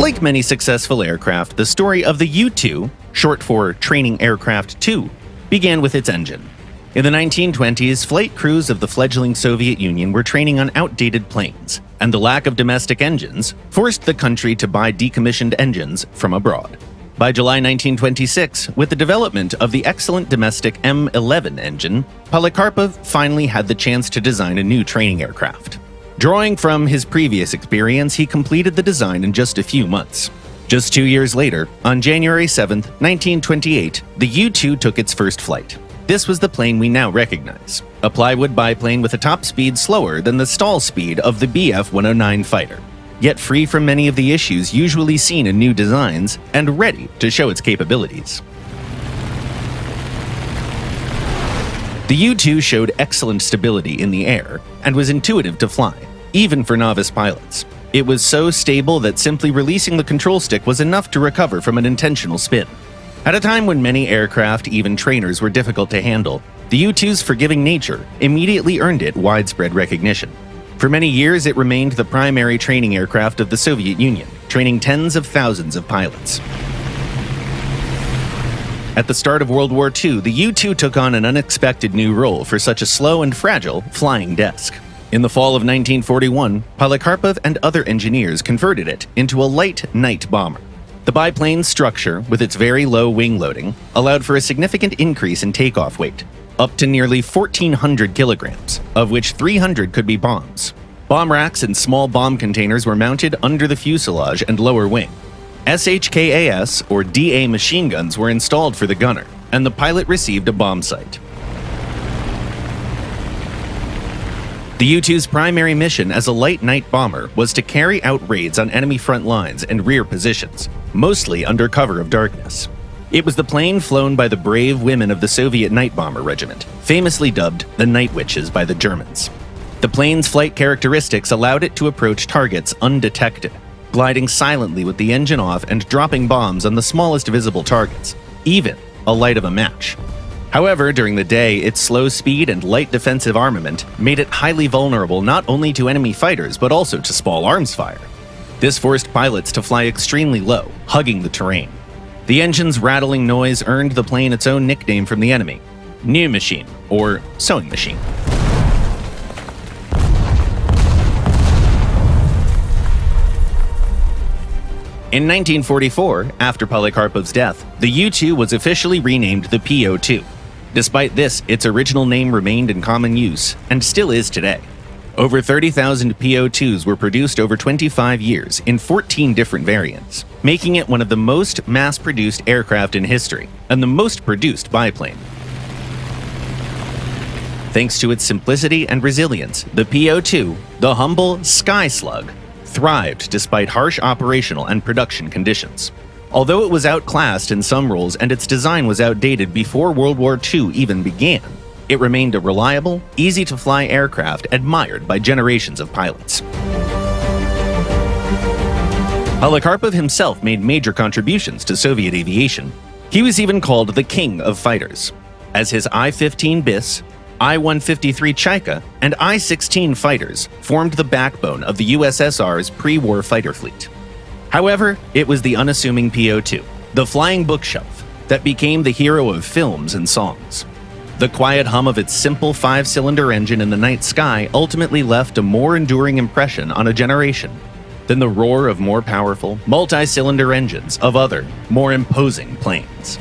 Like many successful aircraft, the story of the U-2, short for Training Aircraft 2, began with its engine. In the 1920s, flight crews of the fledgling Soviet Union were training on outdated planes, and the lack of domestic engines forced the country to buy decommissioned engines from abroad. By July 1926, with the development of the excellent domestic M11 engine, Polikarpov finally had the chance to design a new training aircraft. Drawing from his previous experience, he completed the design in just a few months. Just 2 years later, on January 7, 1928, the U-2 took its first flight. This was the plane we now recognize, a plywood biplane with a top speed slower than the stall speed of the Bf-109 fighter, yet free from many of the issues usually seen in new designs and ready to show its capabilities. The U-2 showed excellent stability in the air and was intuitive to fly, even for novice pilots. It was so stable that simply releasing the control stick was enough to recover from an intentional spin. At a time when many aircraft, even trainers, were difficult to handle, the U-2's forgiving nature immediately earned it widespread recognition. For many years, it remained the primary training aircraft of the Soviet Union, training tens of thousands of pilots. At the start of World War II, the U-2 took on an unexpected new role for such a slow and fragile flying desk. In the fall of 1941, Polikarpov and other engineers converted it into a light night bomber. The biplane's structure, with its very low wing loading, allowed for a significant increase in takeoff weight, up to nearly 1,400 kilograms, of which 300 could be bombs. Bomb racks and small bomb containers were mounted under the fuselage and lower wing. SHKAS, or DA machine guns, were installed for the gunner, and the pilot received a bomb sight. The U-2's primary mission as a light night bomber was to carry out raids on enemy front lines and rear positions, mostly under cover of darkness. It was the plane flown by the brave women of the Soviet Night Bomber Regiment, famously dubbed the Night Witches by the Germans. The plane's flight characteristics allowed it to approach targets undetected, gliding silently with the engine off and dropping bombs on the smallest visible targets, even a light of a match. However, during the day, its slow speed and light defensive armament made it highly vulnerable not only to enemy fighters but also to small arms fire. This forced pilots to fly extremely low, hugging the terrain. The engine's rattling noise earned the plane its own nickname from the enemy, "New Machine," or sewing machine. In 1944, after Polikarpov's death, the U-2 was officially renamed the PO-2. Despite this, its original name remained in common use, and still is today. Over 30,000 PO-2s were produced over 25 years in 14 different variants, making it one of the most mass-produced aircraft in history, and the most produced biplane. Thanks to its simplicity and resilience, the PO-2, the humble Sky Slug, thrived despite harsh operational and production conditions. Although it was outclassed in some roles and its design was outdated before World War II even began, it remained a reliable, easy-to-fly aircraft admired by generations of pilots. Polikarpov himself made major contributions to Soviet aviation. He was even called the King of Fighters, as his I-15 Bis, I-153 Chaika, and I-16 fighters formed the backbone of the USSR's pre-war fighter fleet. However, it was the unassuming PO-2, the flying bookshelf, that became the hero of films and songs. The quiet hum of its simple 5-cylinder engine in the night sky ultimately left a more enduring impression on a generation than the roar of more powerful, multi-cylinder engines of other, more imposing planes.